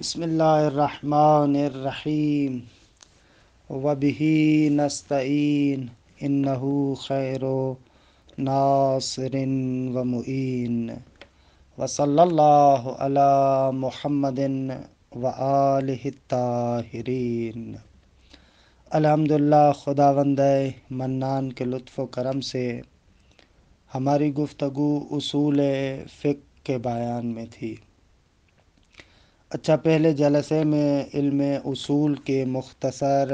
بسم اللہ الرحمن الرحیم وبہ نستعین انہ خیر ناصر و معین وصلی اللہ علی محمد و آلہ الطاہرین۔ الحمدللہ، خداوند منان کے لطف و کرم سے ہماری گفتگو اصول فقہ کے بیان میں تھی۔ اچھا، پہلے جلسے میں علم اصول کے مختصر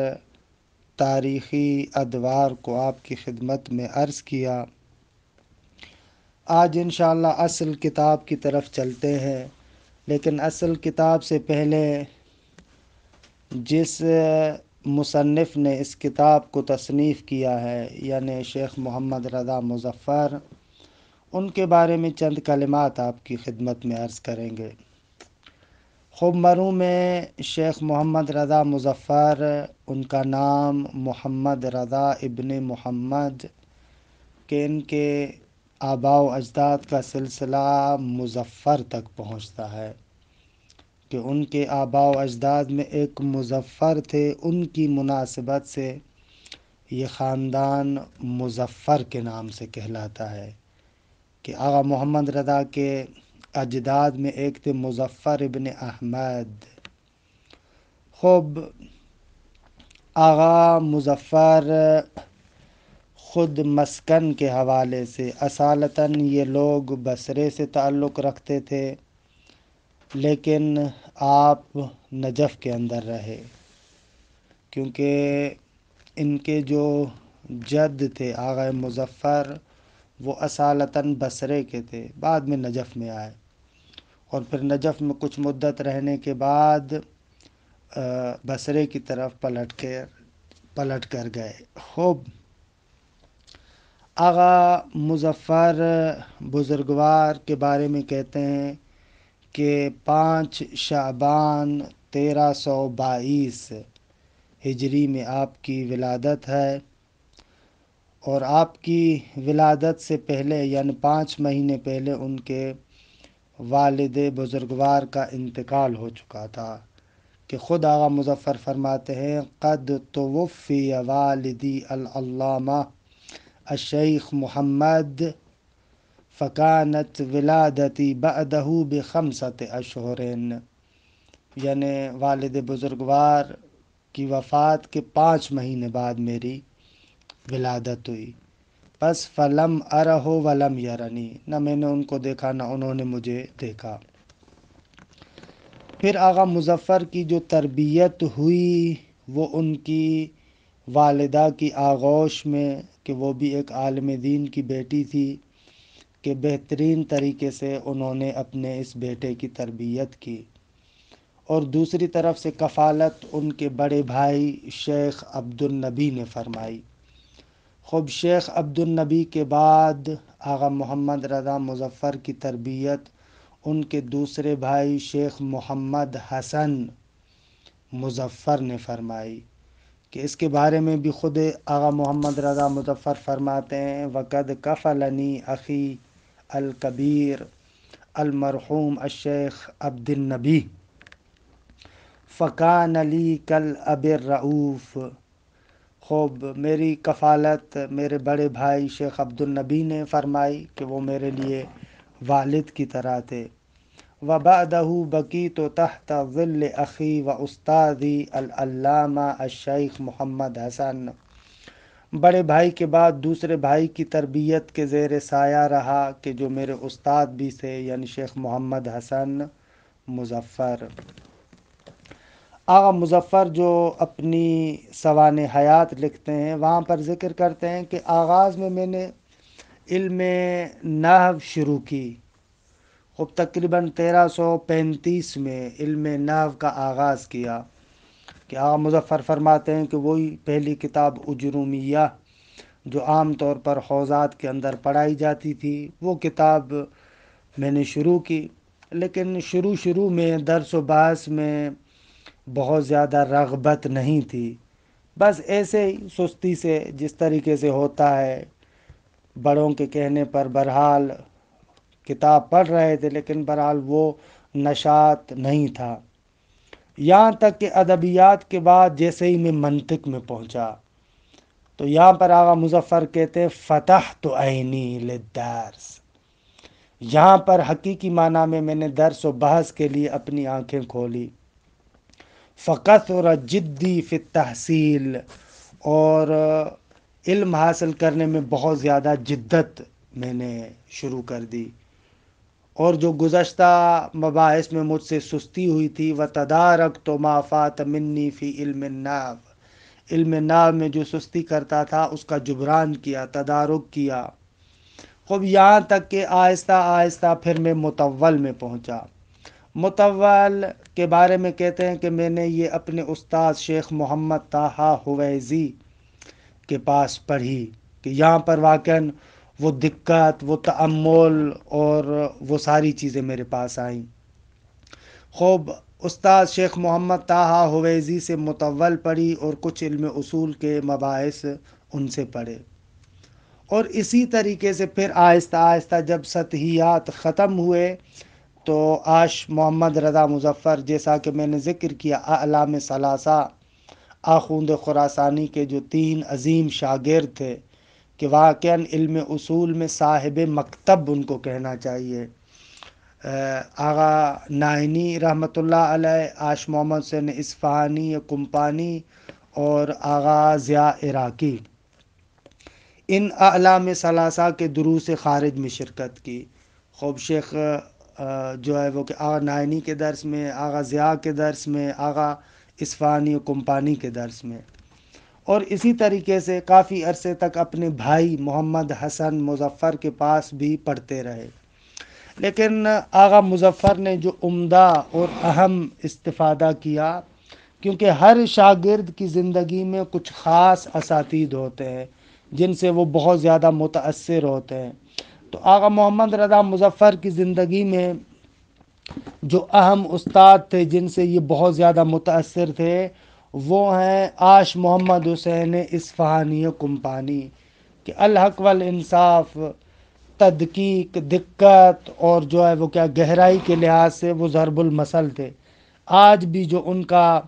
تاریخی ادوار کو آپ کی خدمت میں عرض کیا۔ آج انشاءاللہ اصل کتاب کی طرف چلتے ہیں، لیکن اصل کتاب سے پہلے جس مصنف نے اس کتاب کو تصنیف کیا ہے یعنی شیخ محمد رضا مظفر، ان کے بارے میں چند کلمات آپ کی خدمت میں عرض کریں گے۔ خوب مرحوم شیخ محمد رضا مظفر، ان کا نام محمد رضا ابن محمد کہ ان کے آباء و اجداد کا سلسلہ مظفر تک پہنچتا ہے کہ ان کے آباء و اجداد میں ایک مظفر تھے، ان کی مناسبت سے یہ خاندان مظفر کے نام سے کہلاتا ہے کہ آغا محمد رضا کے اجداد میں ایک تھے مظفر ابن احمد۔ خوب آغا مظفر خود مسکن کے حوالے سے اصالتاً یہ لوگ بصرے سے تعلق رکھتے تھے، لیکن آپ نجف کے اندر رہے کیونکہ ان کے جو جد تھے آغا مظفر وہ اصالتاً بصرے کے تھے، بعد میں نجف میں آئے اور پھر نجف میں کچھ مدت رہنے کے بعد بصرے کی طرف پلٹ کر گئے۔ خوب آغا مظفر بزرگوار کے بارے میں کہتے ہیں کہ 5 شعبان 1322 ہجری میں آپ کی ولادت ہے، اور آپ کی ولادت سے پہلے یعنی 5 مہینے پہلے ان کے والد بزرگوار کا انتقال ہو چکا تھا کہ خود آغا مظفر فرماتے ہیں قد توفی والدی العلامہ الشیخ محمد فکانت ولادتی بعدہ ب5 اشہر، یعنی والد بزرگوار کی وفات کے 5 مہینے بعد میری ولادت ہوئی۔ پس فلم ارہ ولم یرنی، نہ میں نے ان کو دیکھا نہ انہوں نے مجھے دیکھا۔ پھر آغا مظفر کی جو تربیت ہوئی وہ ان کی والدہ کی آغوش میں کہ وہ بھی ایک عالم دین کی بیٹی تھی کہ بہترین طریقے سے انہوں نے اپنے اس بیٹے کی تربیت کی، اور دوسری طرف سے کفالت ان کے بڑے بھائی شیخ عبدالنبی نے فرمائی۔ خوب شیخ عبدالنبی کے بعد آغا محمد رضا مظفر کی تربیت ان کے دوسرے بھائی شیخ محمد حسن مظفر نے فرمائی کہ اس کے بارے میں بھی خود آغا محمد رضا مظفر فرماتے ہیں وَقَدْ كَفَلَنِي أَخِي الكبیر المرحوم الشیخ عبدالنبی فَكَانَ لِي كَالْأَبِ الرَّؤُوفِ۔ خوب میری کفالت میرے بڑے بھائی شیخ عبدالنبی نے فرمائی کہ وہ میرے لیے والد کی طرح تھے۔ وَبَعْدَهُ بَقِيتُ تَحْتَ ظِلِّ أَخِي وَأُسْتَاذِي العلامہ الشیخ محمد حسن، بڑے بھائی کے بعد دوسرے بھائی کی تربیت کے زیر سایہ رہا کہ جو میرے استاد بھی تھے یعنی شیخ محمد حسن مظفر۔ آغا مظفر جو اپنی سوانح حیات لکھتے ہیں وہاں پر ذکر کرتے ہیں کہ آغاز میں نے علم نحو شروع کی، خب تقریباً 1335 میں علم نحو کا آغاز کیا کہ آغا مظفر فرماتے ہیں کہ وہی پہلی کتاب اجرومیہ جو عام طور پر حوزات کے اندر پڑھائی جاتی تھی وہ کتاب میں نے شروع کی، لیکن شروع میں درس و بحث میں بہت زیادہ رغبت نہیں تھی، بس ایسے ہی سستی سے جس طریقے سے ہوتا ہے بڑوں کے کہنے پر بہرحال کتاب پڑھ رہے تھے، لیکن بہرحال وہ نشاط نہیں تھا۔ یہاں تک کہ ادبیات کے بعد جیسے ہی میں منطق میں پہنچا تو یہاں پر آغا مظفر کہتے ہیں فتحت عینی للدرس، یہاں پر حقیقی معنی میں نے درس و بحث کے لیے اپنی آنکھیں کھولی۔ فکثر جدی فی التحصیل، اور علم حاصل کرنے میں بہت زیادہ جدت میں نے شروع کر دی، اور جو گزشتہ مباحث میں مجھ سے سستی ہوئی تھی وتدارکت ما فات منی فی علم النحو، علم نحو میں جو سستی کرتا تھا اس کا جبران کیا، تدارک کیا۔ خوب یہاں تک کہ آہستہ آہستہ پھر میں مطول میں پہنچا۔ مطول کے بارے میں کہتے ہیں کہ میں نے یہ اپنے استاد شیخ محمد طٰہٰ حویزی کے پاس پڑھی کہ یہاں پر واقعاً وہ دقت، وہ تأمل اور وہ ساری چیزیں میرے پاس آئیں۔ خوب استاد شیخ محمد طٰہٰ حویزی سے مطول پڑھی اور کچھ علم اصول کے مباحث ان سے پڑھے، اور اسی طریقے سے پھر آہستہ آہستہ جب سطحیات ختم ہوئے تو آش محمد رضا مظفر، جیسا کہ میں نے ذکر کیا، اعلام ثلاثہ آخوند خراسانی کے جو 3 عظیم شاگرد تھے کہ واقعاً علم اصول میں صاحب مکتب ان کو کہنا چاہیے، آغا نائنی رحمۃ اللہ علیہ، آش محمد حسین اصفہانی کمپانی اور آغا ضیاء عراقی، ان اعلام ثلاثہ کے دروس خارج میں شرکت کی۔ خوب شیخ جو ہے وہ کہ آغا نائنی کے درس میں، آغا ضیاء کے درس میں، آغا اصفہانی کمپانی کے درس میں، اور اسی طریقے سے کافی عرصے تک اپنے بھائی محمد حسن مظفر کے پاس بھی پڑھتے رہے۔ لیکن آغا مظفر نے جو عمدہ اور اہم استفادہ کیا، کیونکہ ہر شاگرد کی زندگی میں کچھ خاص اساتید ہوتے ہیں جن سے وہ بہت زیادہ متاثر ہوتے ہیں، تو آغا محمد رضا مظفر کی زندگی میں جو اہم استاد تھے جن سے یہ بہت زیادہ متاثر تھے وہ ہیں آش محمد حسین اصفہانی کمپانی، کہ الحق والانصاف، تدقیق، دقت اور جو ہے وہ کیا گہرائی کے لحاظ سے وہ ضرب المثل تھے۔ آج بھی جو ان کا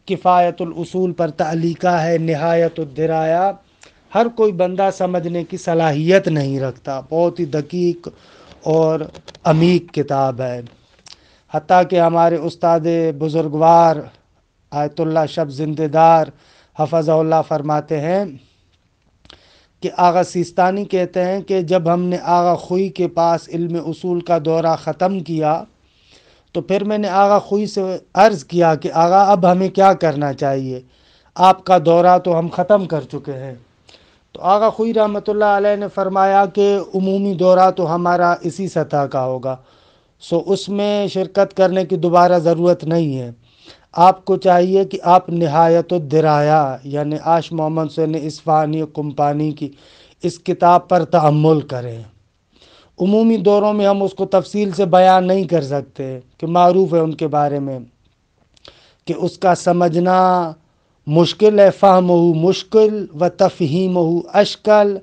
کفایت الاصول پر تعلیقہ ہے، نہایت الدرایا، ہر کوئی بندہ سمجھنے کی صلاحیت نہیں رکھتا، بہت ہی دقیق اور عمیق کتاب ہے۔ حتیٰ کہ ہمارے استاد بزرگوار آیت اللہ شب زندہ دار حفظہ اللہ فرماتے ہیں کہ آغا سیستانی کہتے ہیں کہ جب ہم نے آغا خوئی کے پاس علم اصول کا دورہ ختم کیا تو پھر میں نے آغا خوئی سے عرض کیا کہ آغا اب ہمیں کیا کرنا چاہیے، آپ کا دورہ تو ہم ختم کر چکے ہیں۔ تو آغا خوئی رحمۃ اللہ علیہ نے فرمایا کہ عمومی دورہ تو ہمارا اسی سطح کا ہوگا، سو اس میں شرکت کرنے کی دوبارہ ضرورت نہیں ہے، آپ کو چاہیے کہ آپ نہایت الدرایا یعنی آش محمد حسین اصفہانی کمپانی کی اس کتاب پر تأمل کریں۔ عمومی دوروں میں ہم اس کو تفصیل سے بیان نہیں کر سکتے کہ معروف ہے ان کے بارے میں کہ اس کا سمجھنا مشکل ہے، فہمہ مشکل و تفہیمہ اشکل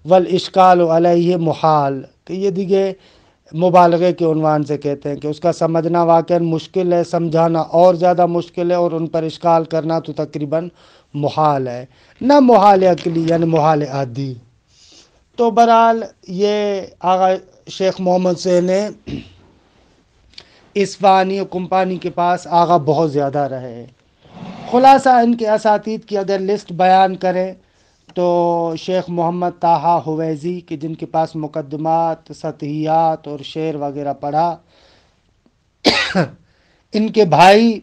والاشکال علیہ محال، کہ یہ دیگے مبالغے کے عنوان سے کہتے ہیں کہ اس کا سمجھنا واقعا مشکل ہے، سمجھانا اور زیادہ مشکل ہے، اور ان پر اشکال کرنا تو تقریباً محال ہے، نہ محال عقلی یعنی محال عادی۔ تو بہرحال یہ آغا شیخ محمد حسین اصفہانی کمپانی کے پاس آغا بہت زیادہ رہے۔ خلاصہ ان کے اساتید کی اگر لسٹ بیان کریں تو شیخ محمد طٰہٰ حویزی کہ جن کے پاس مقدمات، سطحیات اور شعر وغیرہ پڑھا، ان کے بھائی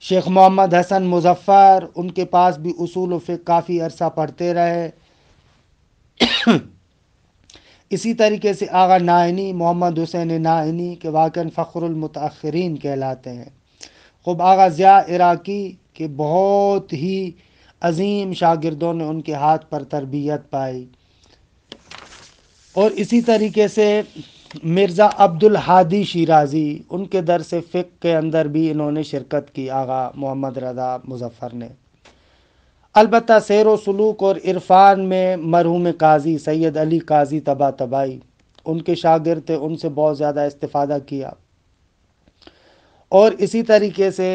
شیخ محمد حسن مظفر، ان کے پاس بھی اصول و فقہ کافی عرصہ پڑھتے رہے۔ اسی طریقے سے آغا نائنی محمد حسین نائنی کے واقعاً فخر المتاخرین کہلاتے ہیں۔ خوب آغا ضیاء عراقی کے بہت ہی عظیم شاگردوں نے ان کے ہاتھ پر تربیت پائی، اور اسی طریقے سے مرزا عبد الحادی شیرازی، ان کے درس فقہ کے اندر بھی انہوں نے شرکت کی آغا محمد رضا مظفر نے۔ البتہ سیر و سلوک اور عرفان میں مرحوم قاضی سید علی قاضی طباطبائی ان کے شاگرد تھے، ان سے بہت زیادہ استفادہ کیا، اور اسی طریقے سے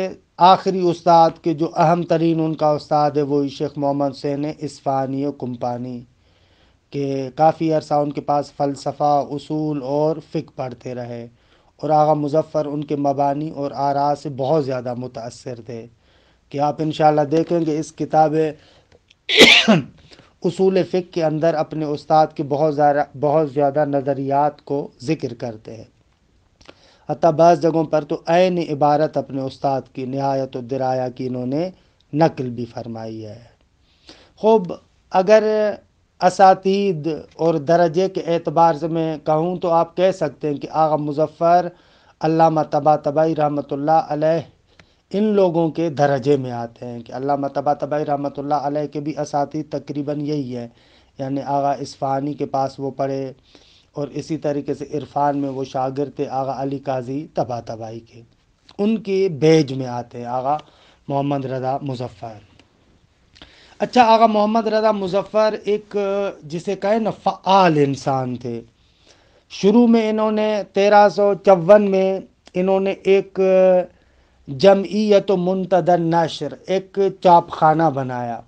آخری استاد کے جو اہم ترین ان کا استاد ہے وہی شیخ محمد حسین اصفہانی و کمپانی، کہ کافی عرصہ ان کے پاس فلسفہ، اصول اور فقہ پڑھتے رہے، اور آغا مظفر ان کے مبانی اور آراء سے بہت زیادہ متاثر تھے، کہ آپ انشاءاللہ دیکھیں گے اس کتاب اصول فقہ کے اندر اپنے استاد کے بہت زیادہ نظریات کو ذکر کرتے ہیں، حتیٰ بعض جگہوں پر تو عین عبارت اپنے استاد کی نہایت الدرایا کی انہوں نے نقل بھی فرمائی ہے۔ خوب، اگر اساتید اور درجے کے اعتبار سے میں کہوں تو آپ کہہ سکتے ہیں کہ آغا مظفر، علامہ طباطبائی رحمۃ اللہ علیہ ان لوگوں کے درجے میں آتے ہیں، کہ علامہ طباطبائی رحمۃ اللہ علیہ کے بھی اساتید تقریباً یہی ہے، یعنی آغا اصفہانی کے پاس وہ پڑھے، اور اسی طریقے سے عرفان میں وہ شاگرد تھے آغا علی قاضی طباطبائی کے، ان کے بیج میں آتے ہیں آغا محمد رضا مظفر۔ اچھا، آغا محمد رضا مظفر ایک جسے کہیں نا فعال انسان تھے۔ شروع میں انہوں نے 1354 میں انہوں نے ایک جمعیت و منتدى النشر، ایک چاپ خانہ بنایا،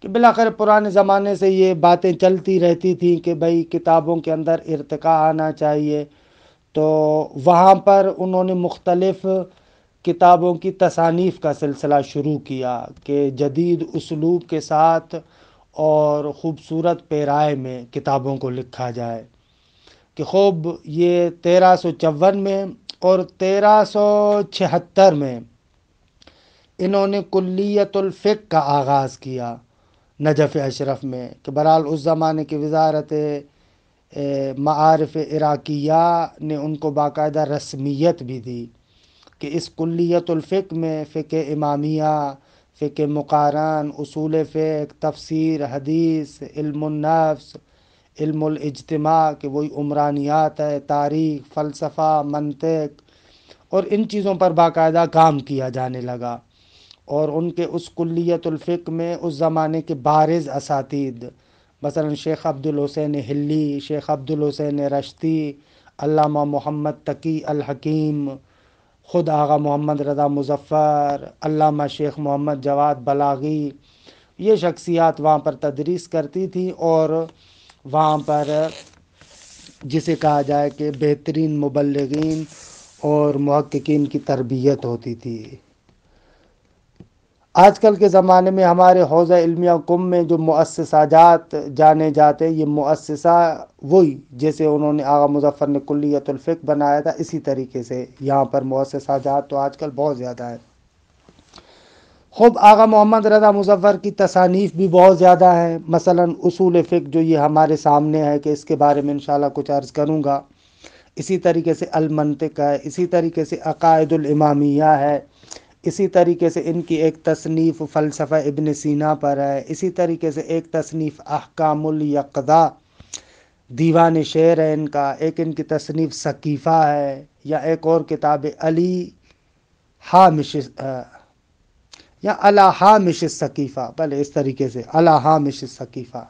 کہ بالآخر پرانے زمانے سے یہ باتیں چلتی رہتی تھیں کہ بھئی کتابوں کے اندر ارتقاء آنا چاہیے، تو وہاں پر انہوں نے مختلف کتابوں کی تصانیف کا سلسلہ شروع کیا، کہ جدید اسلوب کے ساتھ اور خوبصورت پیرائے میں کتابوں کو لکھا جائے، کہ خوب یہ 1354 میں اور 1376 میں انہوں نے کلیت الفقہ کا آغاز کیا نجف اشرف میں، کہ برحال اس زمانے کی وزارت معارف عراقیہ نے ان کو باقاعدہ رسمیت بھی دی، کہ اس کلیت الفقہ میں فقہ امامیہ، فقہ مقارن، اصول فقہ، تفسیر، حدیث، علم النفس، علم الاجتماع، کہ وہی عمرانیات ہے، تاریخ، فلسفہ، منطق، اور ان چیزوں پر باقاعدہ کام کیا جانے لگا، اور ان کے اس کلیت الفقہ میں اس زمانے کے بارز اساتید، مثلا شیخ عبدالحسین حلی، شیخ عبدالحسین رشتی، علامہ محمد تقی الحکیم، خود آغا محمد رضا مظفر، علامہ شیخ محمد جواد بلاغی، یہ شخصیات وہاں پر تدریس کرتی تھیں، اور وہاں پر جسے کہا جائے کہ بہترین مبلغین اور محققین کی تربیت ہوتی تھی۔ آج کل کے زمانے میں ہمارے حوزہ علمیہ قم میں جو مؤسسہ جات جانے جاتے، یہ مؤسسہ وہی جیسے انہوں نے آغا مظفر نے کلیت الفقہ بنایا تھا، اسی طریقے سے یہاں پر مؤسسہ جات تو آج کل بہت زیادہ ہے۔ خوب، آغا محمد رضا مظفر کی تصانیف بھی بہت زیادہ ہیں، مثلا اصول فقہ جو یہ ہمارے سامنے ہے، کہ اس کے بارے میں انشاءاللہ کچھ عرض کروں گا، اسی طریقے سے المنطق ہے، اسی طریقے سے عقائد الامامیہ ہے، اسی طریقے سے ان کی ایک تصنیف فلسفہ ابن سینا پر ہے، اسی طریقے سے ایک تصنیف احکام الیقظہ دیوان شعر ہے ان کا، ایک ان کی تصنیف ثقیفہ ہے، یا ایک اور کتاب علی ہامش یا علی ہامش الثقیفہ، بلے اس طریقے سے علی ہامش الثقیفہ،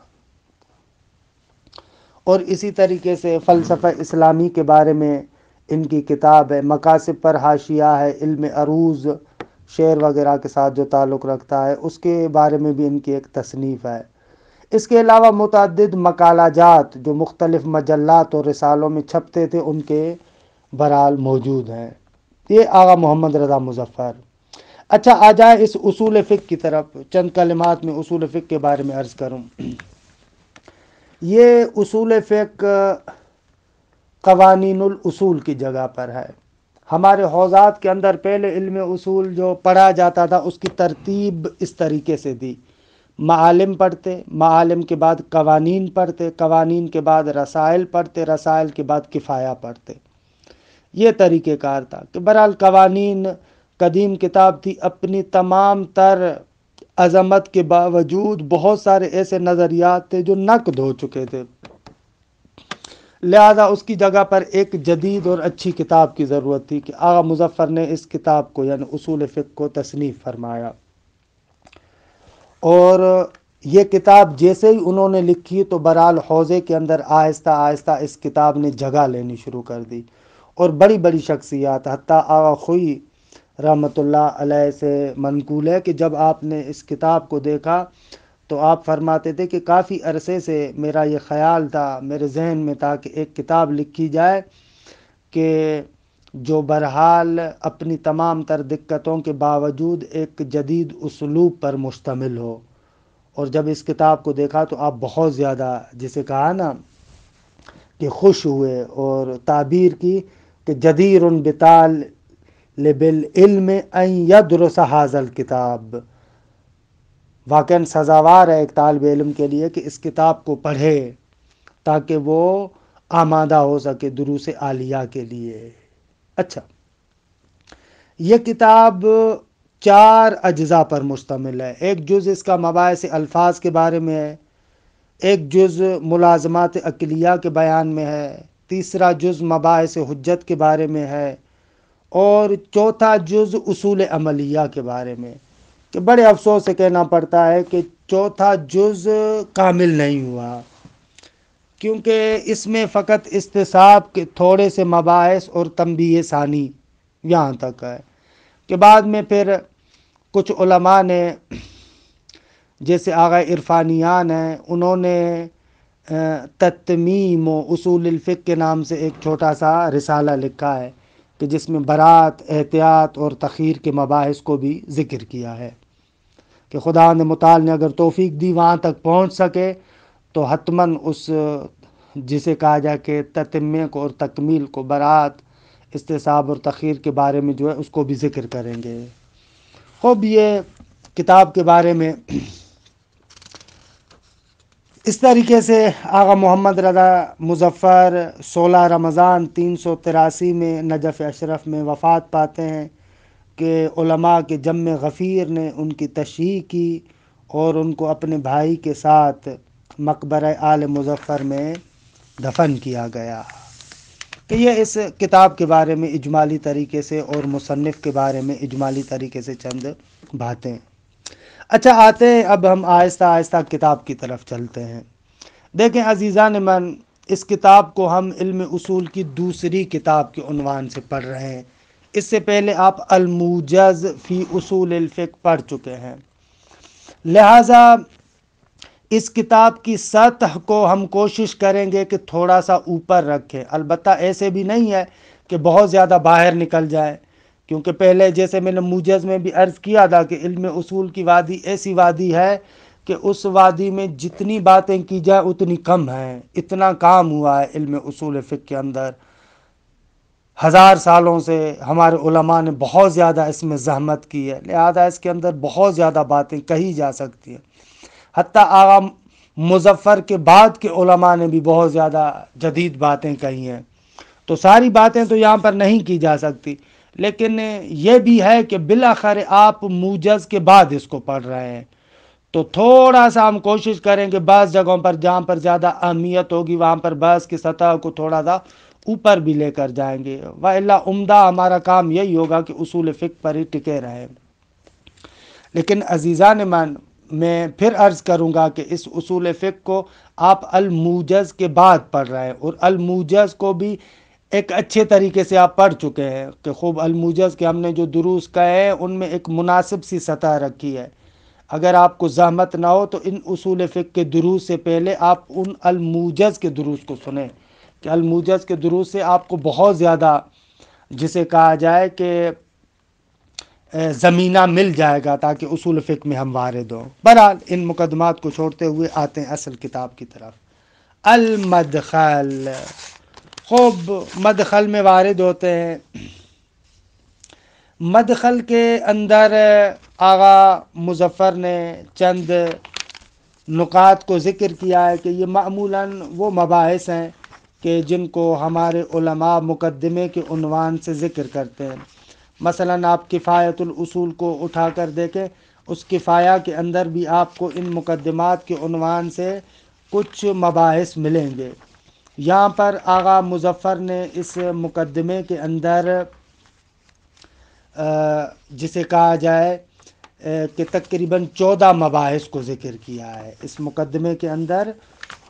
اور اسی طریقے سے فلسفہ اسلامی کے بارے میں ان کی کتاب ہے، مقاصد پر حاشیہ ہے، علم عروض شعر وغیرہ کے ساتھ جو تعلق رکھتا ہے اس کے بارے میں بھی ان کی ایک تصنیف ہے۔ اس کے علاوہ متعدد مقالہ جات جو مختلف مجلات اور رسالوں میں چھپتے تھے ان کے برحال موجود ہیں۔ یہ آغا محمد رضا مظفر۔ اچھا، آ جائے اس اصول فقہ کی طرف، چند کلمات میں اصول فقہ کے بارے میں عرض کروں۔ یہ اصول فقہ قوانین الاصول کی جگہ پر ہے۔ ہمارے حوزات کے اندر پہلے علم اصول جو پڑھا جاتا تھا اس کی ترتیب اس طریقے سے تھی، معالم پڑھتے، معالم کے بعد قوانین پڑھتے، قوانین کے بعد رسائل پڑھتے، رسائل کے بعد کفایہ پڑھتے، یہ طریقہ کار تھا۔ کہ برحال قوانین قدیم کتاب تھی، اپنی تمام تر عظمت کے باوجود بہت سارے ایسے نظریات تھے جو نقد ہو چکے تھے، لہذا اس کی جگہ پر ایک جدید اور اچھی کتاب کی ضرورت تھی، کہ آغا مظفر نے اس کتاب کو یعنی اصول فقہ کو تصنیف فرمایا، اور یہ کتاب جیسے ہی انہوں نے لکھی تو برحال حوزے کے اندر آہستہ آہستہ اس کتاب نے جگہ لینی شروع کر دی، اور بڑی بڑی شخصیات، حتیٰ آغا خوئی رحمۃ اللہ علیہ سے منقول ہے کہ جب آپ نے اس کتاب کو دیکھا تو آپ فرماتے تھے کہ کافی عرصے سے میرا یہ خیال تھا، میرے ذہن میں تھا کہ ایک کتاب لکھی جائے کہ جو بہرحال اپنی تمام تر دقتوں کے باوجود ایک جدید اسلوب پر مشتمل ہو۔ اور جب اس کتاب کو دیکھا تو آپ بہت زیادہ، جسے کہا نا کہ خوش ہوئے اور تعبیر کی کہ جدیر بطال بالعلم ان یدرس ھذا الکتاب، واقعاً سزاوار ہے ایک طالب علم کے لیے کہ اس کتاب کو پڑھے تاکہ وہ آمادہ ہو سکے دروس عالیہ کے لیے۔ اچھا، یہ کتاب 4 اجزاء پر مشتمل ہے۔ ایک جز اس کا مباحث الفاظ کے بارے میں ہے، ایک جز ملازمات عقلیہ کے بیان میں ہے، تیسرا جز مباحث حجت کے بارے میں ہے، اور چوتھا جز اصول عملیہ کے بارے میں۔ کہ بڑے افسوس سے کہنا پڑتا ہے کہ چوتھا جز کامل نہیں ہوا، کیونکہ اس میں فقط استصحاب کے تھوڑے سے مباحث اور تنبیہ ثانی یہاں تک ہے، کہ بعد میں پھر کچھ علماء نے جیسے آغا عرفانیان ہیں، انہوں نے تتمیم و اصول الفقہ کے نام سے ایک چھوٹا سا رسالہ لکھا ہے کہ جس میں برات، احتیاط اور تخیر کے مباحث کو بھی ذکر کیا ہے کہ خدا نے متعال نے اگر توفیق دی وہاں تک پہنچ سکے تو حتماً اس جسے کہا جائے کہ تتمے کو اور تکمیل کو، برات، استصحاب اور تخیر کے بارے میں جو ہے اس کو بھی ذکر کریں گے۔ خوب، یہ کتاب کے بارے میں اس طریقے سے آغا محمد رضا مظفر 16 رمضان 383 میں نجف اشرف میں وفات پاتے ہیں کہ علماء کے جم غفیر نے ان کی تشییع کی اور ان کو اپنے بھائی کے ساتھ مقبرہ آل مظفر میں دفن کیا گیا۔ کہ یہ اس کتاب کے بارے میں اجمالی طریقے سے اور مصنف کے بارے میں اجمالی طریقے سے چند باتیں۔ اچھا، آتے ہیں اب ہم آہستہ آہستہ کتاب کی طرف چلتے ہیں۔ دیکھیں عزیزان من، اس کتاب کو ہم علم اصول کی دوسری کتاب کے عنوان سے پڑھ رہے ہیں۔ اس سے پہلے آپ الموجز فی اصول الفقہ پڑھ چکے ہیں، لہٰذا اس کتاب کی سطح کو ہم کوشش کریں گے کہ تھوڑا سا اوپر رکھیں، البتہ ایسے بھی نہیں ہے کہ بہت زیادہ باہر نکل جائے، کیونکہ پہلے جیسے میں نے موجز میں بھی عرض کیا تھا کہ علم اصول کی وادی ایسی وادی ہے کہ اس وادی میں جتنی باتیں کی جائیں اتنی کم ہیں۔ اتنا کام ہوا ہے علم اصول فقہ کے اندر، 1000 سالوں سے ہمارے علماء نے بہت زیادہ اس میں زحمت کی ہے، لہذا اس کے اندر بہت زیادہ باتیں کہی جا سکتی ہیں۔ حتیٰ آغا مظفر کے بعد کے علماء نے بھی بہت زیادہ جدید باتیں کہی ہیں، تو ساری باتیں تو یہاں پر نہیں کی جا سکتی، لیکن یہ بھی ہے کہ بالآخر آپ موجز کے بعد اس کو پڑھ رہے ہیں تو تھوڑا سا ہم کوشش کریں کہ بعض جگہوں پر جہاں پر زیادہ اہمیت ہوگی وہاں پر بحث کی سطح کو تھوڑا سا اوپر بھی لے کر جائیں گے، وإلا عمدہ ہمارا کام یہی ہوگا کہ اصول فقہ پر ہی ٹکے رہیں۔ لیکن عزیزان من، میں پھر عرض کروں گا کہ اس اصول فقہ کو آپ الموجز کے بعد پڑھ رہے ہیں، اور الموجز کو بھی ایک اچھے طریقے سے آپ پڑھ چکے ہیں کہ خوب الموجز کے ہم نے جو دروس کہے ہیں ان میں ایک مناسب سی سطح رکھی ہے۔ اگر آپ کو زحمت نہ ہو تو ان اصول فقہ کے دروس سے پہلے آپ ان الموجز کے دروس کو سنیں، کہ الموجز کے دروس سے آپ کو بہت زیادہ جسے کہا جائے کہ زمینہ مل جائے گا تاکہ اصول فقہ میں ہم وارد ہوں۔ بہرحال ان مقدمات کو چھوڑتے ہوئے آتے ہیں اصل کتاب کی طرف۔ المدخل، خوب مدخل میں وارد ہوتے ہیں۔ مدخل کے اندر آغا مظفر نے چند نکات کو ذکر کیا ہے کہ یہ معمولاً وہ مباحث ہیں کہ جن کو ہمارے علماء مقدمے کے عنوان سے ذکر کرتے ہیں۔ مثلاً آپ کفایت الاصول کو اٹھا کر دیکھیں، اس کفایہ کے اندر بھی آپ کو ان مقدمات کے عنوان سے کچھ مباحث ملیں گے۔ یہاں پر آغا مظفر نے اس مقدمے کے اندر جسے کہا جائے کہ تقریباً 14 مباحث کو ذکر کیا ہے۔ اس مقدمے کے اندر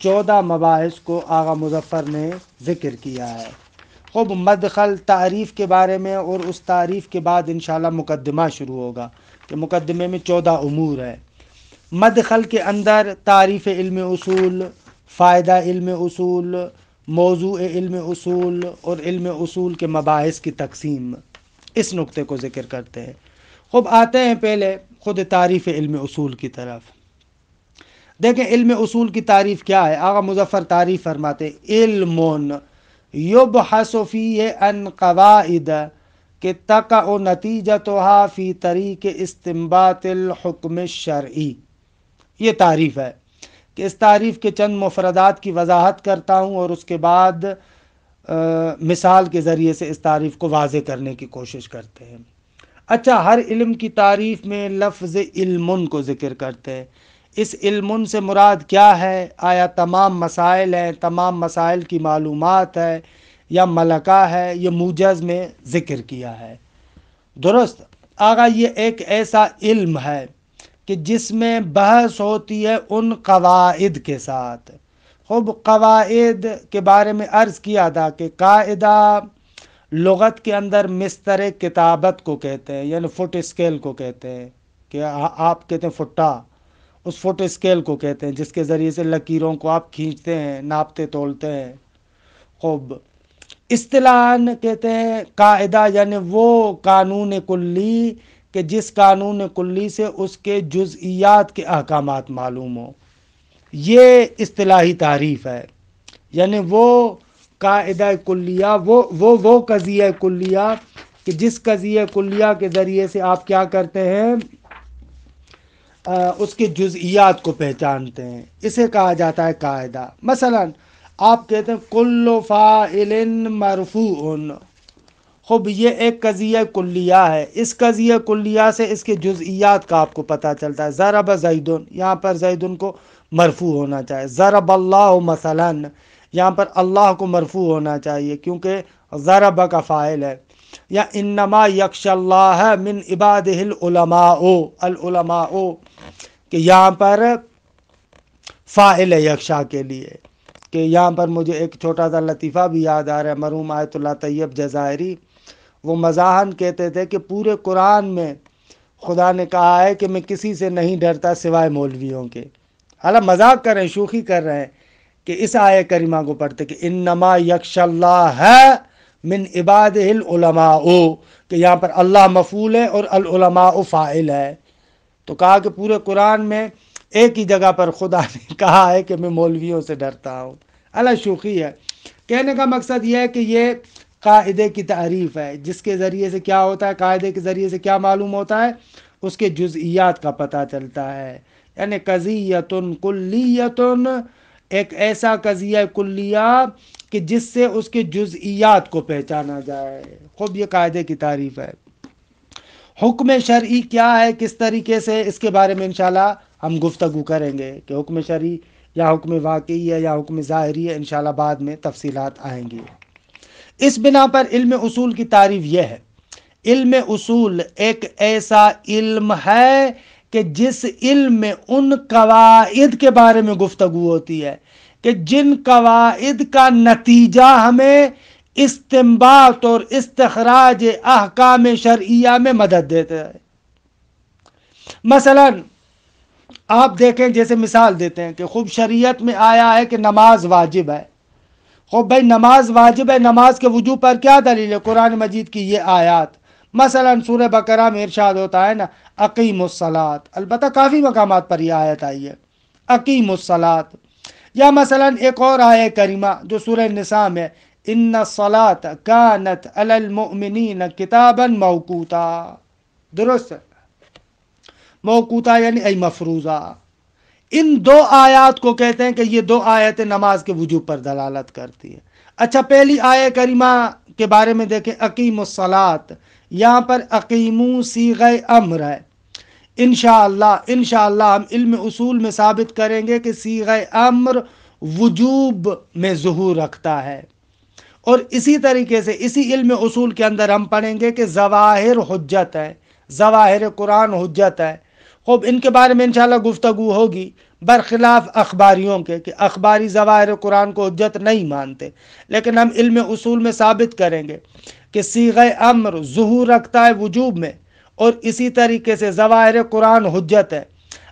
14 مباحث کو آغا مظفر نے ذکر کیا ہے۔ خوب مدخل تعریف کے بارے میں، اور اس تعریف کے بعد انشاءاللہ مقدمہ شروع ہوگا کہ مقدمے میں 14 امور ہے۔ مدخل کے اندر تعریف علم اصول، فائدہ علم اصول، موضوع علم اصول اور علم اصول کے مباحث کی تقسیم، اس نقطے کو ذکر کرتے ہیں۔ خوب آتے ہیں پہلے خود تعریف علم اصول کی طرف۔ دیکھیں علم اصول کی تعریف کیا ہے۔ آغا مظفر تعریف فرماتے علم یبحث فیہ عن قواعد کہ تقع نتیجتها فی طریق استنباط الحکم الشرعی۔ یہ تعریف ہے کہ اس تعریف کے چند مفردات کی وضاحت کرتا ہوں اور اس کے بعد مثال کے ذریعے سے اس تعریف کو واضح کرنے کی کوشش کرتے ہیں۔ اچھا، ہر علم کی تعریف میں لفظ علم کو ذکر کرتے ہیں۔ اس علم سے مراد کیا ہے؟ آیا تمام مسائل ہیں، تمام مسائل کی معلومات ہے، یا ملکہ ہے؟ یہ موجز میں ذکر کیا ہے، درست۔ آگا یہ ایک ایسا علم ہے کہ جس میں بحث ہوتی ہے ان قواعد کے ساتھ۔ خوب قواعد کے بارے میں عرض کیا تھا کہ قاعدہ لغت کے اندر مستر کتابت کو کہتے ہیں، یعنی فٹ اسکیل کو کہتے ہیں، کہ آپ کہتے ہیں فٹا، اس فٹ اسکیل کو کہتے ہیں جس کے ذریعے سے لکیروں کو آپ کھینچتے ہیں، ناپتے تولتے ہیں۔ خوب اصطلاحاً کہتے ہیں قاعدہ یعنی وہ قانون کلی کہ جس قانون کلی سے اس کے جزئیات کے احکامات معلوم ہوں، یہ اصطلاحی تعریف ہے۔ یعنی وہ قاعدہ کلیہ، وہ قضیہ کلیہ کہ جس قضیہ کلیہ کے ذریعے سے آپ کیا کرتے ہیں، اس کے جزئیات کو پہچانتے ہیں، اسے کہا جاتا ہے قاعدہ۔ مثلا آپ کہتے ہیں کل فاعل مرفوع، خوب یہ ایک قضیہ کلیہ ہے۔ اس قضیہ کلیہ سے اس کے جزئیات کا آپ کو پتہ چلتا ہے۔ ضرب زید، یہاں پر زید کو مرفوع ہونا چاہیے۔ ضرب اللہ مثلا، یہاں پر اللہ کو مرفوع ہونا چاہیے کیونکہ ضرب کا فاعل ہے۔ یا انما یخشی اللہ من عبادہ العلماء، کہ یہاں پر فاعل ہے یخشا کے لیے۔ کہ یہاں پر مجھے ایک چھوٹا سا لطیفہ بھی یاد آ رہا ہے، مرحوم آیت اللہ طیب جزائری وہ مزاحاً کہتے تھے کہ پورے قرآن میں خدا نے کہا ہے کہ میں کسی سے نہیں ڈرتا سوائے مولویوں کے۔ حالانکہ مذاق کر رہے ہیں، شوخی کر رہے ہیں کہ اس آیہ کریمہ کو پڑھتے کہ انما یخشی اللہ من عبادہ العلماء، کہ یہاں پر اللہ مفعول ہے اور العلماء فاعل ہے۔ تو کہا کہ پورے قرآن میں ایک ہی جگہ پر خدا نے کہا ہے کہ میں مولویوں سے ڈرتا ہوں۔ اللہ شوخی ہے۔ کہنے کا مقصد یہ ہے کہ یہ قاعدے کی تعریف ہے جس کے ذریعے سے کیا ہوتا ہے، قاعدے کے ذریعے سے کیا معلوم ہوتا ہے، اس کے جزئیات کا پتہ چلتا ہے۔ یعنی قضیۃ کلیۃ، ایک ایسا قضیہ کلیہ کہ جس سے اس کے جزئیات کو پہچانا جائے۔ خوب یہ قاعدے کی تعریف ہے۔ حکم شرعی کیا ہے، کس طریقے سے، اس کے بارے میں انشاءاللہ ہم گفتگو کریں گے کہ حکم شرعی یا حکم واقعی ہے یا حکم ظاہری ہے، انشاءاللہ بعد میں تفصیلات آئیں گی۔ اس بنا پر علم اصول کی تعریف یہ ہے، علم اصول ایک ایسا علم ہے کہ جس علم میں ان قواعد کے بارے میں گفتگو ہوتی ہے کہ جن قواعد کا نتیجہ ہمیں استنباط اور استخراج احکام شرعیہ میں مدد دیتا ہے۔ مثلا آپ دیکھیں، جیسے مثال دیتے ہیں کہ خوب شریعت میں آیا ہے کہ نماز واجب ہے۔ خوب بھائی نماز واجب ہے، نماز کے وجوب پر کیا دلیل ہے؟ قرآن مجید کی یہ آیات۔ مثلا سورہ بقرہ میں ارشاد ہوتا ہے نا اقیم الصلاۃ، البتہ کافی مقامات پر یہ آیت آئی ہے اقیم الصلاۃ۔ یا مثلا ایک اور آیہ کریمہ جو سورہ نساء میں ان الصلاۃ کانت علی المؤمنین کتابا موقوتا، درست، موقوتا یعنی ای مفروضہ۔ ان دو آیات کو کہتے ہیں کہ یہ دو آیتیں نماز کے وجوب پر دلالت کرتی ہے۔ اچھا، پہلی آیہ کریمہ کے بارے میں دیکھیں اقیم الصلاۃ، یہاں پر اقیمو صیغہ امر ہے۔ انشاءاللہ ہم علم اصول میں ثابت کریں گے کہ صیغہ امر وجوب میں ظہور رکھتا ہے، اور اسی طریقے سے اسی علم اصول کے اندر ہم پڑھیں گے کہ ظواہر حجت ہے، ظواہر قرآن حجت ہے۔ خوب ان کے بارے میں انشاءاللہ گفتگو ہوگی۔ برخلاف اخباریوں کے کہ اخباری ظواہر قرآن کو حجت نہیں مانتے، لیکن ہم علم اصول میں ثابت کریں گے کہ صیغہ امر ظہور رکھتا ہے وجوب میں، اور اسی طریقے سے ظواہر قرآن حجت ہے۔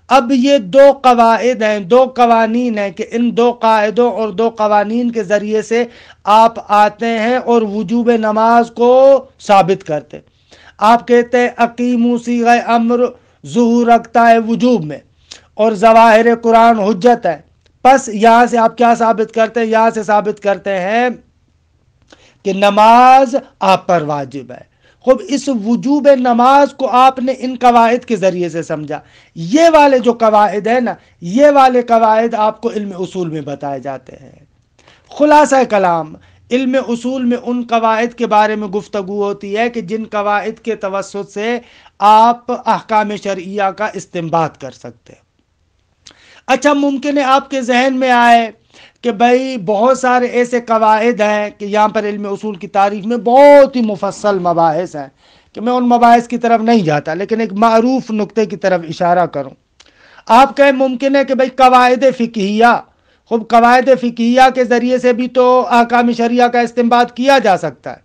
اب یہ دو قواعد ہیں، دو قوانین ہیں کہ ان دو قاعدوں اور دو قوانین کے ذریعے سے آپ آتے ہیں اور وجوب نماز کو ثابت کرتے۔ آپ کہتے ہیں اقیموا صیغہ امر ظہور رکھتا ہے وجوب میں اور ظواہر قرآن حجت ہے، پس یہاں سے آپ کیا ثابت کرتے ہیں؟ یہاں سے ثابت کرتے ہیں کہ نماز آپ پر واجب ہے۔ خوب اس وجوب نماز کو آپ نے ان قواعد کے ذریعے سے سمجھا۔ یہ والے جو قواعد ہیں نا، یہ والے قواعد آپ کو علم اصول میں بتائے جاتے ہیں۔ خلاصہ کلام، علم اصول میں ان قواعد کے بارے میں گفتگو ہوتی ہے کہ جن قواعد کے توسط سے آپ احکام شرعیہ کا استنباط کر سکتے ہیں۔ اچھا، ممکن ہے آپ کے ذہن میں آئے کہ بھائی بہت سارے ایسے قواعد ہیں کہ یہاں پر علم اصول کی تعریف میں بہت ہی مفصل مباحث ہیں کہ میں ان مباحث کی طرف نہیں جاتا، لیکن ایک معروف نقطے کی طرف اشارہ کروں۔ آپ کہیں ممکن ہے کہ بھائی قواعد فقہیہ، خوب قواعد فقہیہ کے ذریعے سے بھی تو احکام شرعیہ کا استنباط کیا جا سکتا ہے۔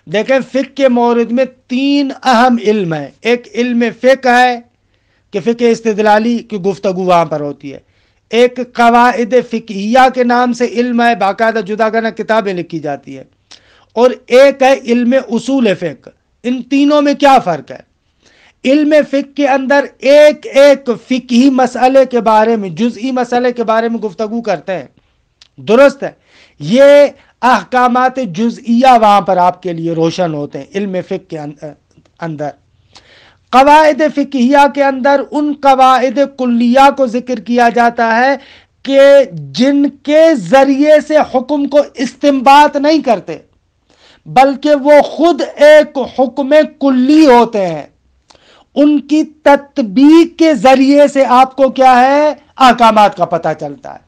دیکھیں، فقہ کے مورد میں تین اہم علم ہیں۔ ایک علم فقہ ہے کہ فقہ استدلالی کی گفتگو وہاں پر ہوتی ہے، ایک قواعد فقہیہ کے نام سے علم ہے، باقاعدہ جداگانہ کتابیں لکھی جاتی ہے، اور ایک ہے علم اصول فقہ۔ ان تینوں میں کیا فرق ہے؟ علم فقہ کے اندر ایک ایک فقہی مسئلے کے بارے میں، جزئی مسئلے کے بارے میں گفتگو کرتے ہیں، درست ہے؟ یہ احکامات جزئیہ وہاں پر آپ کے لیے روشن ہوتے ہیں علم فقہ کے اندر۔ قواعد فقہیہ کے اندر ان قواعد کلیہ کو ذکر کیا جاتا ہے کہ جن کے ذریعے سے حکم کو استنباط نہیں کرتے، بلکہ وہ خود ایک حکم کلی ہوتے ہیں۔ ان کی تطبیق کے ذریعے سے آپ کو کیا ہے؟ احکامات کا پتہ چلتا ہے،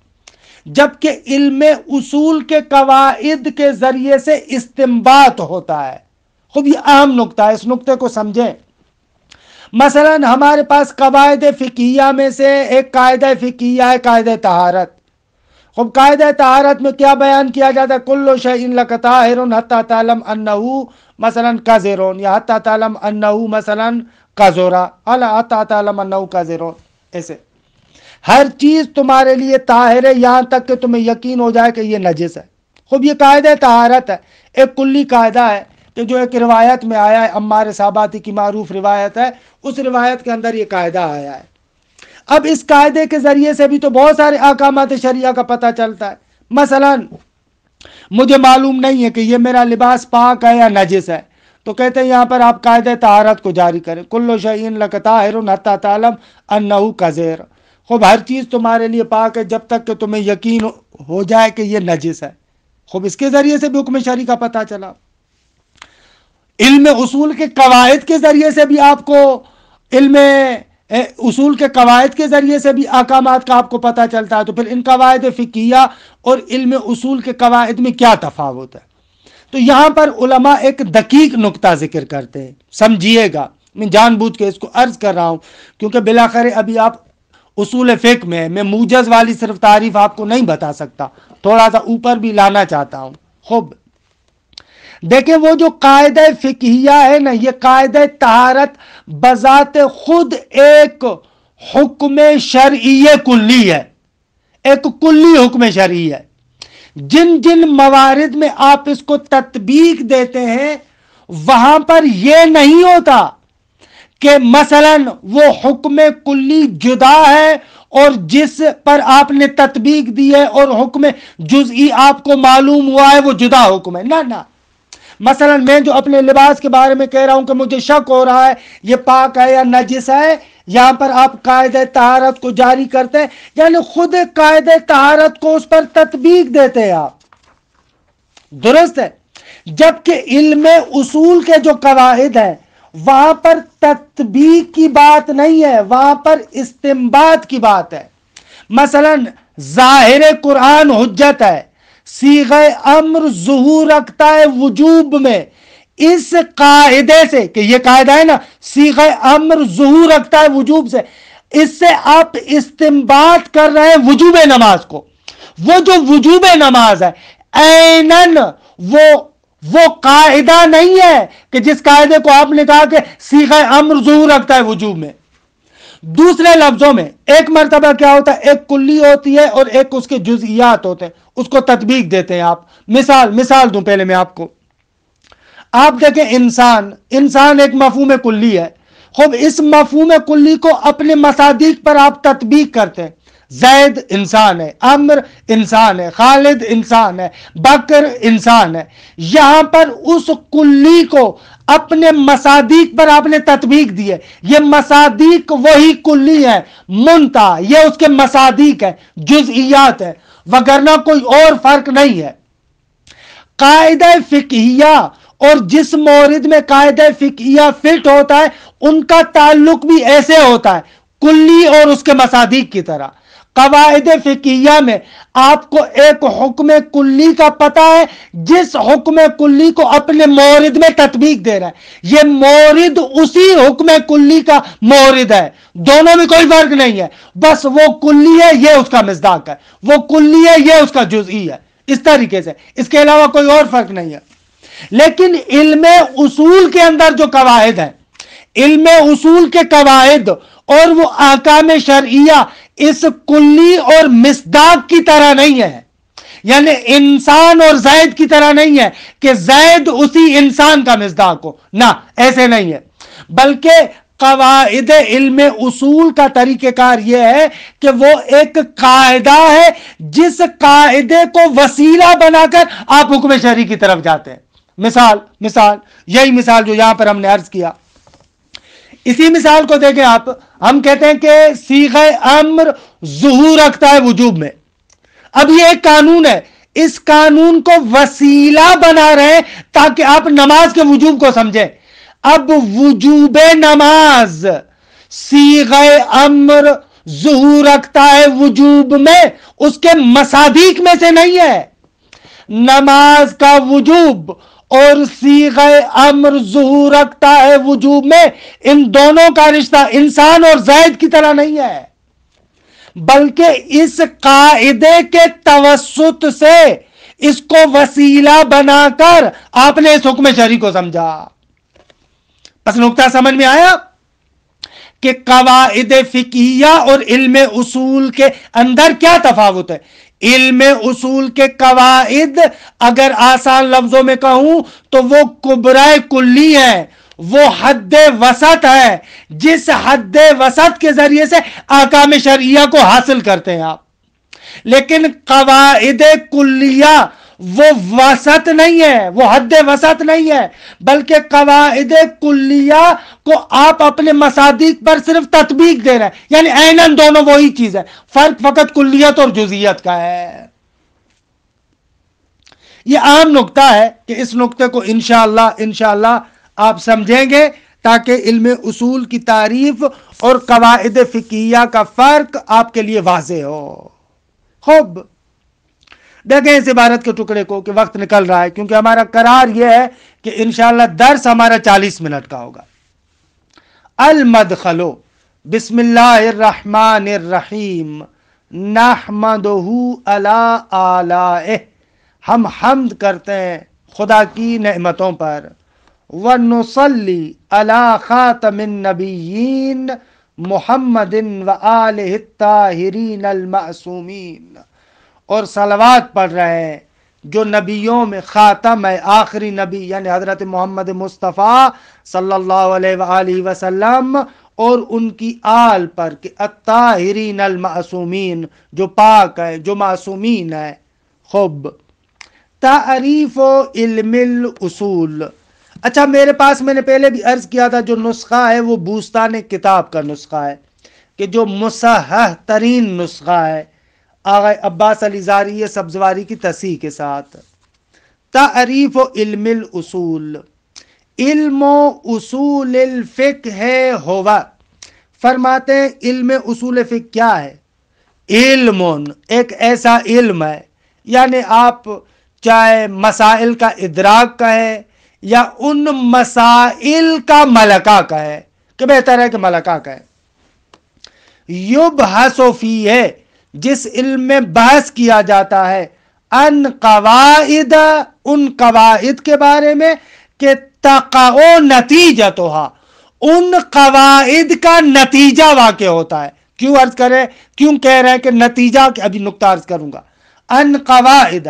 جبکہ علم اصول کے قواعد کے ذریعے سے استنباط ہوتا ہے۔ خود یہ اہم نقطہ ہے، اس نقطے کو سمجھیں۔ مثلا ہمارے پاس قواعد فقہیہ میں سے ایک قاعدہ فقہیہ ہے قاعدہ طہارت۔ خب قاعدہ طہارت میں کیا بیان کیا جاتا ہے؟ کل شیء لک طاہر حتی تعلم انہ مثلا قذر، یا حتی تعلم انہ مثلا قذر، حتی تعلم انہ قذر۔ ایسے ہر چیز تمہارے لیے طاہر ہے یہاں تک کہ تمہیں یقین ہو جائے کہ یہ نجس ہے۔ خب یہ قاعدہ طہارت ہے، ایک کلی قاعدہ ہے کہ جو ایک روایت میں آیا ہے، عمار صحاباتی کی معروف روایت ہے، اس روایت کے اندر یہ قاعدہ آیا ہے۔ اب اس قاعدے کے ذریعے سے بھی تو بہت سارے احکامات شرعیہ کا پتہ چلتا ہے۔ مثلا مجھے معلوم نہیں ہے کہ یہ میرا لباس پاک ہے یا نجس ہے، تو کہتے ہیں یہاں پر آپ قاعدہ طہارت کو جاری کریں، کل شیء لک طاہر حتی تعلم انہ قذر۔ خوب ہر چیز تمہارے لیے پاک ہے جب تک کہ تمہیں یقین ہو جائے کہ یہ نجس ہے۔ خوب اس کے ذریعے سے بھی حکم شرعی کا پتہ چلا۔ علم اصول کے قواعد کے ذریعے سے بھی آپ کو علم اصول کے قواعد کے ذریعے سے بھی احکامات کا آپ کو پتہ چلتا ہے۔ تو پھر ان قواعد فقہیہ اور علم اصول کے قواعد میں کیا تفاوت ہے؟ تو یہاں پر علماء ایک دقیق نقطہ ذکر کرتے ہیں، سمجھیے گا، میں جان بوجھ کے اس کو عرض کر رہا ہوں کیونکہ بلاخر ابھی آپ اصول فقہ میں موجز والی صرف تعریف آپ کو نہیں بتا سکتا، تھوڑا سا اوپر بھی لانا چاہتا ہوں۔ خوب دیکھیں، وہ جو قاعدہ فقہیہ ہے نا، یہ قاعدہ طہارت بذات خود ایک حکم شرعی کلی ہے، ایک کلی حکم شرعی ہے۔ جن جن موارد میں آپ اس کو تطبیق دیتے ہیں وہاں پر یہ نہیں ہوتا کہ مثلا وہ حکم کلی جدا ہے اور جس پر آپ نے تطبیق دی ہے اور حکم جزئی آپ کو معلوم ہوا ہے وہ جدا حکم ہے۔ نہ، مثلا میں جو اپنے لباس کے بارے میں کہہ رہا ہوں کہ مجھے شک ہو رہا ہے یہ پاک ہے یا نجس ہے، یہاں پر آپ قاعدہ طہارت کو جاری کرتے ہیں، یعنی خود قاعدہ طہارت کو اس پر تطبیق دیتے ہیں آپ، درست ہے؟ جبکہ علم اصول کے جو قواعد ہیں وہاں پر تطبیق کی بات نہیں ہے، وہاں پر استنباط کی بات ہے۔ مثلا ظاہر قرآن حجت ہے، صیغہ امر ظہور رکھتا ہے وجوب میں، اس قاعدے سے کہ یہ قاعدہ ہے نا، صیغہ امر ظہور رکھتا ہے وجوب سے، اس سے آپ استنباط کر رہے ہیں وجوب نماز کو. وہ جو وجوب نماز ہے عیناً وہ قاعدہ نہیں ہے کہ جس قاعدے کو آپ نے کہا کہ صیغہ امر ظہور رکھتا ہے وجوب میں. دوسرے لفظوں میں ایک مرتبہ کیا ہوتا ہے، ایک کلی ہوتی ہے اور ایک اس کے جزئیات ہوتے ہیں، اس کو تطبیق دیتے ہیں آپ. مثال دوں پہلے میں آپ کو. آپ دیکھیں انسان ایک مفہوم کلی ہے. خوب اس مفہوم کلی کو اپنے مصادیق پر آپ تطبیق کرتے ہیں. زید انسان ہے، عمر انسان ہے، خالد انسان ہے، بکر انسان ہے. یہاں پر اس کلی کو اپنے مصادیق پر آپ نے تطبیق دی ہے. یہ مصادیق وہی کلی ہے، منتہا یہ اس کے مصادیق ہے، جزئیات ہے، وگرنہ کوئی اور فرق نہیں ہے. قاعدہ فقہیہ اور جس مورد میں قاعدہ فقہیہ فٹ ہوتا ہے ان کا تعلق بھی ایسے ہوتا ہے، کلی اور اس کے مصادیق کی طرح. قواعد فقہیہ میں آپ کو ایک حکم کلی کا پتہ ہے جس حکم کلی کو اپنے مورد میں تطبیق دے رہا ہے. یہ مورد اسی حکم کلی کا مورد ہے، دونوں میں کوئی فرق نہیں ہے. بس وہ کلی ہے، یہ اس کا مصداق ہے، وہ کلی ہے، یہ اس کا جزئی ہے. اس طریقے سے اس کے علاوہ کوئی اور فرق نہیں ہے. لیکن علم اصول کے اندر جو قواعد ہیں، علم اصول کے قواعد اور وہ احکام شرعیہ اس کلی اور مصداق کی طرح نہیں ہے. یعنی انسان اور زید کی طرح نہیں ہے کہ زید اسی انسان کا مصداق ہو، نہ ایسے نہیں ہے. بلکہ قواعد علم اصول کا طریقہ کار یہ ہے کہ وہ ایک قاعدہ ہے جس قاعدے کو وسیلہ بنا کر آپ حکم شرعی کی طرف جاتے ہیں. مثال یہی مثال جو یہاں پر ہم نے عرض کیا، اسی مثال کو دیکھیں آپ. ہم کہتے ہیں کہ صیغہ امر ظہور رکھتا ہے وجوب میں. اب یہ ایک قانون ہے، اس قانون کو وسیلہ بنا رہے ہیں تاکہ آپ نماز کے وجوب کو سمجھیں. اب وجوب نماز صیغہ امر ظہور رکھتا ہے وجوب میں، اس کے مصادیق میں سے نہیں ہے. نماز کا وجوب اور صیغہ امر ظہور رکھتا ہے وجوب میں، ان دونوں کا رشتہ انسان اور زید کی طرح نہیں ہے، بلکہ اس قاعدے کے توسط سے اس کو وسیلہ بنا کر آپ نے اس حکم شرعی کو سمجھا. بس نقطہ سمجھ میں آیا کہ قواعد فقہیہ اور علم اصول کے اندر کیا تفاوت ہے. علم اصول کے قواعد اگر آسان لفظوں میں کہوں تو وہ کبرائے کلی ہے، وہ حد وسط ہے، جس حد وسط کے ذریعے سے احکام شرعیہ کو حاصل کرتے ہیں آپ. لیکن قواعد کلیہ وہ وسط نہیں ہے، وہ حد وسط نہیں ہے، بلکہ قواعد کلیہ کو آپ اپنے مصادیق پر صرف تطبیق دے رہے ہیں. یعنی عیناً دونوں وہی چیز ہے، فرق فقط کلیت اور جزئیت کا ہے. یہ عام نقطہ ہے کہ اس نقطے کو انشاءاللہ آپ سمجھیں گے تاکہ علم اصول کی تعریف اور قواعد فقہیہ کا فرق آپ کے لیے واضح ہو. خوب دیکھیں اس عبارت کے ٹکڑے کو کہ وقت نکل رہا ہے، کیونکہ ہمارا قرار یہ ہے کہ انشاءاللہ درس ہمارا 40 منٹ کا ہوگا. المدخلو بسم اللہ الرحمن الرحیم نحمدہ علی آلائہ، ہم حمد کرتے ہیں خدا کی نعمتوں پر. ونصلی علی خاتم النبیین محمد وآلہ الطاہرین المعصومین، اور صلوات پڑھ رہے ہیں جو نبیوں میں خاتم ہے، آخری نبی یعنی حضرت محمد مصطفیٰ صلی اللہ علیہ وآلہ وسلم، اور ان کی آل پر کہ الطاہرین المعصومین، جو پاک ہے، جو معصومین ہے. خوب تعریف و علم الاصول. اچھا میرے پاس میں نے پہلے بھی عرض کیا تھا جو نسخہ ہے وہ بوستان کتاب کا نسخہ ہے، کہ جو مصحح ترین نسخہ ہے آغا عباس علی زاری سبزواری کی تصحیح کے ساتھ. تعریف و علم الاصول، علم و اصول الفقہ ہوا. فرماتے ہیں علم اصول فقہ کیا ہے؟ علم ایک ایسا علم ہے، یعنی آپ چاہے مسائل کا ادراک کہیں یا ان مسائل کا ملکہ کہیں، کہ بہتر ہے کہ ملکہ کہیں. یبحث فیہ جس علم میں بحث کیا جاتا ہے، ان قواعد ان قواعد کے بارے میں کہ تقع نتیجتھا ان قواعد کا نتیجہ واقع ہوتا ہے. کیوں عرض کرے، کیوں کہہ رہے ہیں کہ نتیجہ، ابھی نقطہ عرض کروں گا. ان قواعد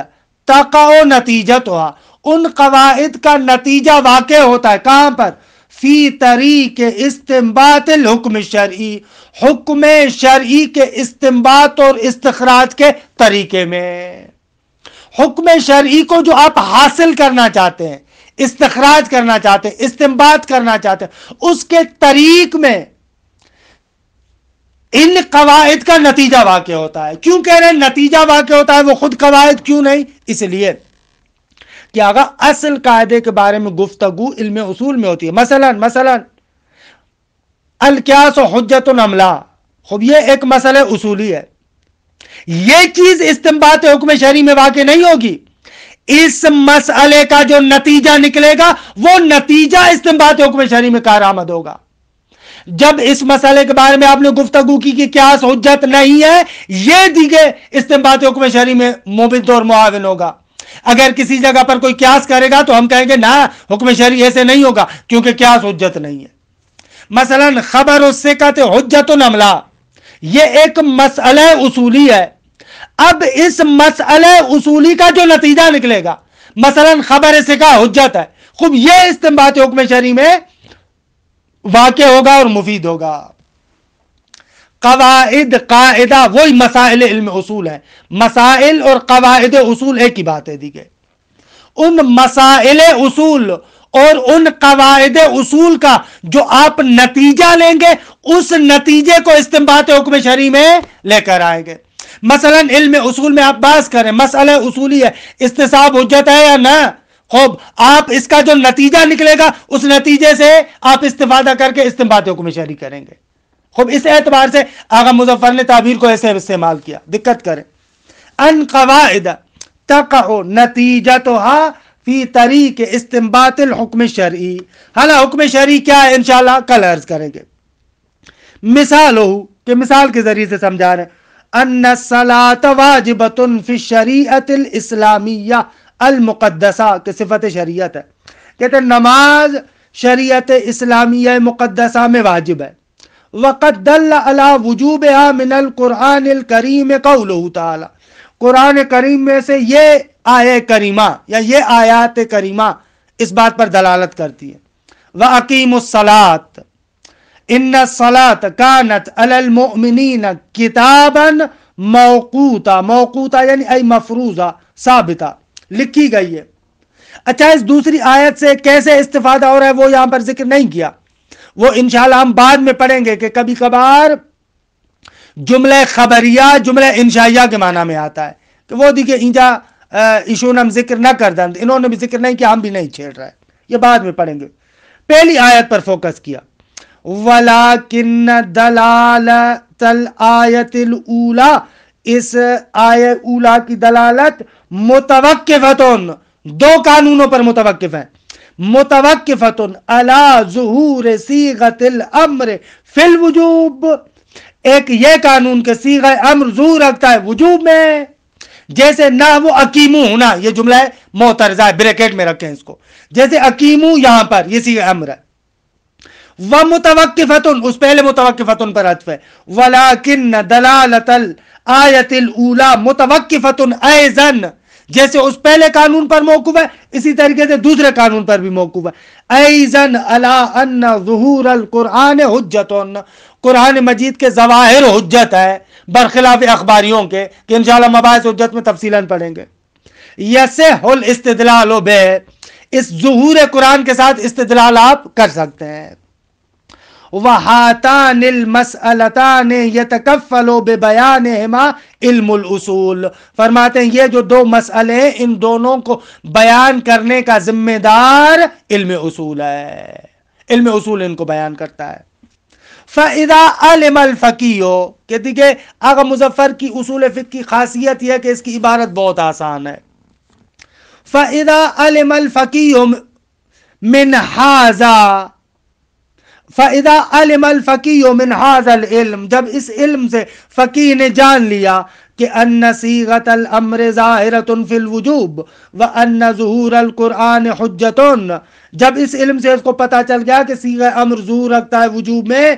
تقع نتیجتھا ان قواعد کا نتیجہ واقع ہوتا ہے کہاں پر؟ فی طریق استنباط الحکم شرعی حکم شرعی کے استنباط اور استخراج کے طریقے میں. حکم شرعی کو جو آپ حاصل کرنا چاہتے ہیں، استخراج کرنا چاہتے ہیں، استنباط کرنا چاہتے ہیں، اس کے طریق میں ان قواعد کا نتیجہ واقع ہوتا ہے. کیوں کہہ رہے ہیں نتیجہ واقع ہوتا ہے، وہ خود قواعد کیوں نہیں؟ اس لیے کہ اگر اصل قاعدے کے بارے میں گفتگو علم اصول میں ہوتی ہے. مثلا القیاس حجت عملا، خب یہ ایک مسئلہ اصولی ہے، یہ چیز استنباط حکم شرعی میں واقع نہیں ہوگی. اس مسئلے کا جو نتیجہ نکلے گا وہ نتیجہ استنباط حکم شرعی میں کارآمد ہوگا. جب اس مسئلے کے بارے میں آپ نے گفتگو کی کہ قیاس حجت نہیں ہے، یہ دیگے استنباط حکم شرعی میں مبد اور معاون ہوگا. اگر کسی جگہ پر کوئی قیاس کرے گا تو ہم کہیں گے نہ، حکم شرعی ایسے نہیں ہوگا کیونکہ قیاس حجت نہیں ہے. مثلا خبر الثقۃ حجت عملا، یہ ایک مسئلہ اصولی ہے. اب اس مسئلہ اصولی کا جو نتیجہ نکلے گا، مثلا خبر ثقہ حجت ہے، خوب یہ استنباط حکم شرعی میں واقع ہوگا اور مفید ہوگا. قواعد قاعدہ وہی مسائل علم اصول ہیں. مسائل اور قواعد اصول ایک ہی بات ہے. دیکھیں ان مسائل اصول اور ان قواعد اصول کا جو آپ نتیجہ لیں گے، اس نتیجے کو استنباط حکم شرعی میں لے کر آئیں گے. مثلا علم اصول میں آپ بحث کریں، مسئلہ اصولی ہے، استصحاب حجت ہے یا نہ، خوب آپ اس کا جو نتیجہ نکلے گا اس نتیجے سے آپ استفادہ کر کے استنباط حکم شرعی کریں گے. خوب اس اعتبار سے آغا مظفر نے تعبیر کو ایسے استعمال کیا. دقت کریں، ان قواعد تقع نتیجتھا فی طریق استنباط الحکم شرعی. حالا حکم شرعی کیا ہے انشاءاللہ کل عرض کریں گے. مثال ہو کہ مثال کے ذریعے سے سمجھا رہے ہیں، ان الصلاۃ واجبۃ فی الشریعۃ الاسلامیہ المقدسہ کہ صفت شریعت ہے. کہتے ہیں نماز شریعت اسلامیہ مقدسہ میں واجب ہے. وقد دل علی وجوبها من القرآن الکریم قولہ تعالی، قرآن کریم میں سے یہ آیہ کریمہ یا یہ آیات کریمہ اس بات پر دلالت کرتی ہے. وَأَقِيمُوا الصَّلَاةَ إِنَّ الصَّلَاةَ كَانَتْ عَلَى الْمُؤْمِنِينَ كِتَابًا موقوتا، موقوتا یعنی ای مفروضہ، ثابتہ، لکھی گئی ہے. اچھا اس دوسری آیت سے کیسے استفادہ ہو رہا ہے وہ یہاں پر ذکر نہیں کیا، وہ انشاءاللہ ہم بعد میں پڑھیں گے کہ کبھی کبھار جملہ خبریہ جملہ انشائیہ کے معنی میں آتا ہے کہ وہ دیکھیں انجا ایشون ہم ذکر نہ کر دیں، انہوں نے بھی ذکر نہیں کیا، ہم بھی نہیں چھیڑ رہے، یہ بعد میں پڑھیں گے. پہلی آیت پر فوکس کیا. وَلَكِنَّ دَلَالَةَ الْآيَةِ الْأُولَى، اس آیہ اولا کی دلالت متوقفتن، دو قانونوں پر متوقف ہیں. متوقفتن علی ظہور صیغۃ الامر فی الوجوب، ایک یہ قانون کے صیغہ امر ظہور رکھتا ہے وجوب میں، جیسے نہ وہ اقیمو ہونا، یہ جملہ ہے معترضہ ہے، بریکٹ میں رکھیں اس کو، جیسے اقیمو یہاں پر یہ صیغہ امر ہے. ومتوقفتن اس پہلے متوقفتن پر عطف ہے. ولیکن دلالت الآیت الاولی متوقفتن ایضاً، جیسے اس پہلے قانون پر موقوف ہے اسی طریقے سے دوسرے قانون پر بھی موقوف ہے. ایضاً علی ان ظہور القرآن حجتن، قرآن مجید کے ظواہر حجت ہے برخلاف اخباریوں کے کہ انشاءاللہ مباحث حجت میں تفصیلاً پڑھیں گے. یصح الاستدلال بہ، اس ظہور قرآن کے ساتھ استدلال آپ کر سکتے ہیں. وَهَاتَانِ الْمَسْأَلَتَانِ يَتَكَفَّلُ بِبَيَانِهِمَا علم الاصول، فرماتے ہیں یہ جو دو مسئلے ہیں ان دونوں کو بیان کرنے کا ذمہ دار علم اصول ہے، علم اصول ان کو بیان کرتا ہے. فَإِذَا عَلِمَ الْفَقِيهُ، کہتی کہ آغا مظفر کی اصول فقہ کی خاصیت یہ ہے کہ اس کی عبارت بہت آسان ہے. فَإِذَا عَلِمَ الْفَقِيهُ مِنْ هَذَا فَإِذَا عَلِمَ الْفَقِيهُ مِنْ هَذَا الْعِلْمِ، جب اس علم سے فقیہ نے جان لیا کہ ان صیغۃ الامر ظاہرۃ فی الوجوب وان ظہور القرآن حجۃ، جب اس علم سے اس کو پتہ چل گیا کہ صیغہ امر ظہور رکھتا ہے وجوب میں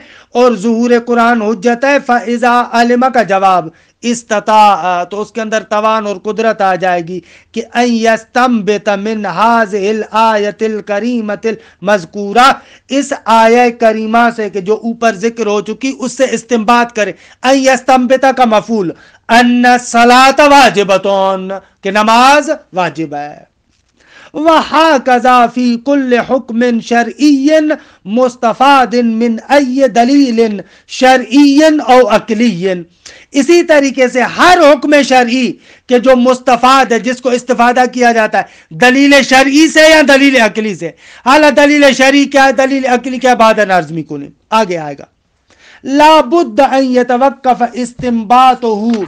اور ظہور قرآن حجت ہے، فَإِذَا عَلِمَ کا جواب استطاع، تو اس کے اندر توان اور قدرت آ جائے گی کہ ان یستنبط من هذه الآیۃ الکریمۃ المذکورہ، اس آیہ کریمہ سے کہ جو اوپر ذکر ہو چکی اس سے استنباط کرے، ان یستنبط کا مفعول ان الصلاۃ واجبۃ، کہ نماز واجب ہے، وَهَكَذَا فِي كُلِّ حُكْمٍ شَرْعِيٍّ مُسْتَفَادٍ مِّنْ أَيِّ دَلِيلٍ شَرْعِيٍّ أَوْ عَقْلِيٍّ، اسی طریقے سے ہر حکم شرعی کہ جو مستفاد ہے، جس کو استفادہ کیا جاتا ہے دلیل شرعی سے یا دلیل عقلی سے، حالا دلیل شرعی کیا ہے، دلیل عقلی کیا ہے، بعد نظمی کو نہیں آگے آئے گا، لا بد ان يتوقف استنباطه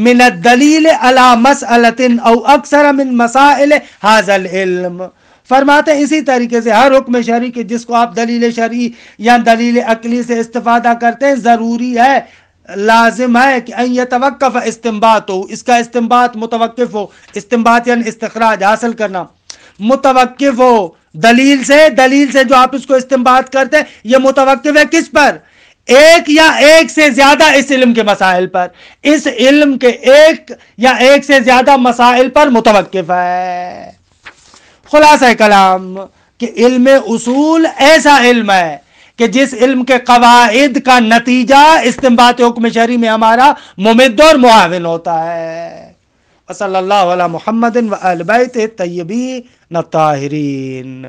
من الدلیل علی مسئلۃ او اکثر من مسائل هذا العلم، فرماتے ہیں اسی طریقے سے ہر حکم شرعی کے جس کو آپ دلیل شرعی یا دلیل عقلی سے استفادہ کرتے ہیں، ضروری ہے، لازم ہے کہ ان یتوقف استنباط ہو، اس کا استنباط متوقف ہو، استنباط یعنی استخراج حاصل کرنا، متوقف ہو دلیل سے، دلیل سے جو آپ اس کو استنباط کرتے ہیں یہ متوقف ہے کس پر، ایک یا ایک سے زیادہ اس علم کے مسائل پر، اس علم کے ایک یا ایک سے زیادہ مسائل پر متوقف ہے۔ خلاصہ کلام کہ علم اصول ایسا علم ہے کہ جس علم کے قواعد کا نتیجہ استنباط حکم شرعی میں ہمارا ممد اور معاون ہوتا ہے۔ وصلی اللہ علی محمد و آل بیتہ الطیبین الطاہرین۔